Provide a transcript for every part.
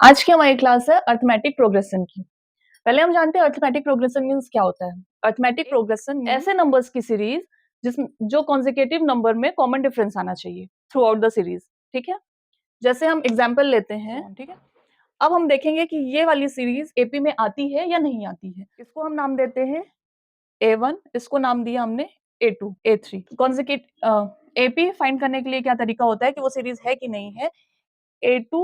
आज की हमारी क्लास है अर्थमेटिक प्रोग्रेशन की। पहले हम जानते हैं अर्थमेटिक प्रोग्रेशन मींस क्या होता है। अर्थमेटिक प्रोग्रेशन ऐसे नंबर्स की सीरीज जो कॉन्जिक्यूटिव नंबर में कॉमन डिफरेंस आना चाहिए थ्रू आउट द सीरीज। ठीक है, जैसे हम एग्जाम्पल लेते हैं। ठीक है, अब हम देखेंगे कि ये वाली सीरीज एपी में आती है या नहीं आती है। इसको हम नाम देते हैं A1, इसको नाम दिया हमने A2, A3। Consecutive AP find करने के लिए क्या तरीका होता है कि वो सीरीज है कि नहीं है। A2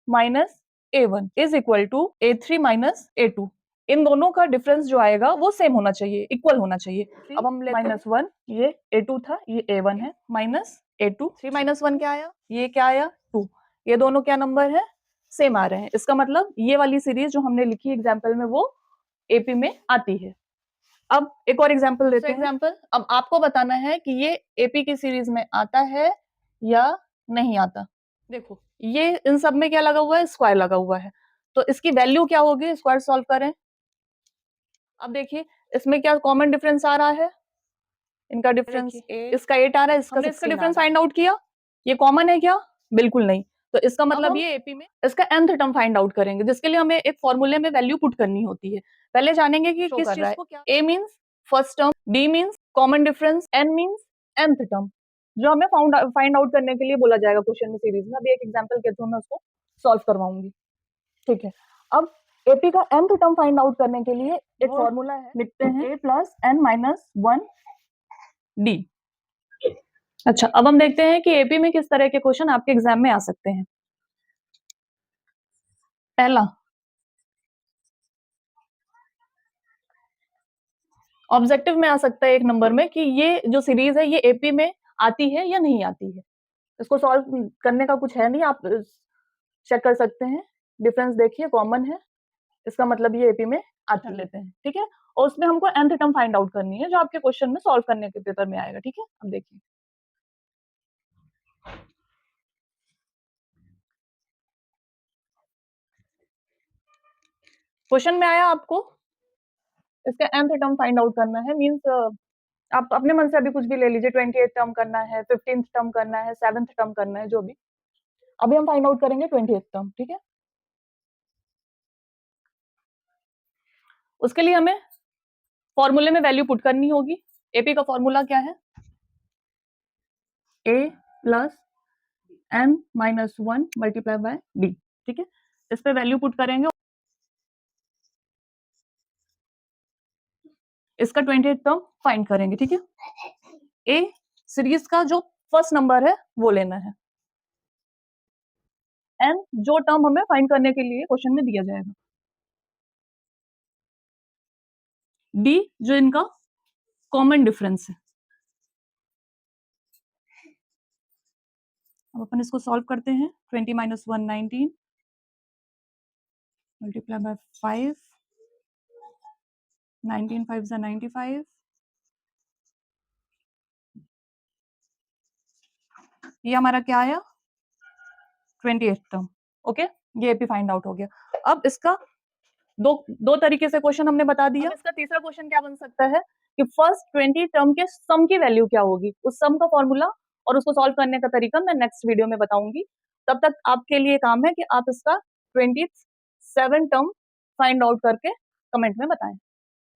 minus A1 is equal to A3 minus A2। इन दोनों का डिफरेंस जो आएगा वो सेम होना चाहिए, इक्वल होना चाहिए। अब हम लेते हैं -1, ये A2 था, ये A1 है, माइनस A2। 3 माइनस 1 क्या आया, ये क्या आया 2। ये दोनों क्या नंबर है, सेम आ रहे हैं। इसका मतलब ये वाली सीरीज जो हमने लिखी एग्जाम्पल में वो एपी में आती है। अब एक और एग्जाम्पल लेते हैं। एग्जाम्पल, अब आपको बताना है कि ये एपी की सीरीज में आता है या नहीं आता। देखो ये इन सब में क्या लगा हुआ है, स्क्वायर लगा हुआ है, तो इसकी वैल्यू क्या होगी, स्क्वायर सॉल्व करें। अब देखिए इसमें क्या कॉमन डिफरेंस आ रहा है, इनका डिफरेंस इसका 8 आ रहा है, इसका डिफरेंस फाइंड आउट किया, ये कॉमन है क्या, बिल्कुल नहीं। तो इसका मतलब ये एपी में इसका nth टर्म फाइंड आउट करेंगे, जिसके लिए हमें एक फॉर्मूले में वैल्यू पुट करनी होती है। पहले जानेंगे कि किस चीज को क्या। a means first term, b means common difference, n means nth term, जो हमें फाइंड आउट करने के लिए बोला जाएगा क्वेश्चन में सीरीज में। अभी एक एग्जांपल के थ्रू मैं उसको सॉल्व करवाऊंगी। ठीक है, अब एपी का nth टर्म फाइंड आउट करने के लिए एक फॉर्मूला है, लिखते हैं a plus n minus 1 D. अच्छा, अब हम देखते हैं कि एपी में किस तरह के क्वेश्चन आपके एग्जाम में आ सकते हैं। पहला, ऑब्जेक्टिव में आ सकता है एक नंबर में कि ये जो सीरीज है ये एपी में आती है या नहीं आती है। इसको सॉल्व करने का कुछ है नहीं, आप चेक कर सकते हैं। डिफरेंस देखिए कॉमन है, इसका मतलब ये एपी में आती लेते हैं। ठीक है, और उसमें हमको nth टर्म फाइंड आउट करनी है जो आपके क्वेश्चन में सॉल्व करने के पेपर में आएगा। ठीक है, अब देखिए क्वेश्चन में आया आपको इसका nth टर्म फाइंड आउट करना है। मींस आप अपने मन से अभी कुछ भी ले लीजिए, 28th टर्म करना है, 15th टर्म करना है, 7th टर्म करना है, जो भी। अभी हम फाइंड आउट करेंगे 28th टर्म। ठीक है, उसके लिए हमें फॉर्मूले में वैल्यू पुट करनी होगी। एपी का फॉर्मूला क्या है, a plus n minus 1 multiply by D. ठीक है, इस पे वैल्यू पुट करेंगे, इसका 28th टर्म फाइंड करेंगे। ठीक है, ए सीरीज का जो फर्स्ट नंबर है वो लेना है, एन जो टर्म हमें फाइंड करने के लिए क्वेश्चन में दिया जाएगा, डी जो इनका कॉमन डिफरेंस है। अब अपन इसको सॉल्व करते हैं। 20 माइनस 1 19 मल्टीप्लाई बाय 5, 19 5 जा 95, ये हमारा क्या आया 28th टर्म। ओके, ये एपी फाइंड आउट हो गया। अब इसका दो तरीके से क्वेश्चन हमने बता दिया। इसका तीसरा क्वेश्चन क्या बन सकता है कि फर्स्ट 20 टर्म के सम की वैल्यू क्या होगी, उस सम का फॉर्मूला और उसको सॉल्व करने का तरीका मैं नेक्स्ट वीडियो में बताऊंगी। तब तक आपके लिए काम है कि आप इसका 27 टर्म फाइंड आउट करके कमेंट में बताएं।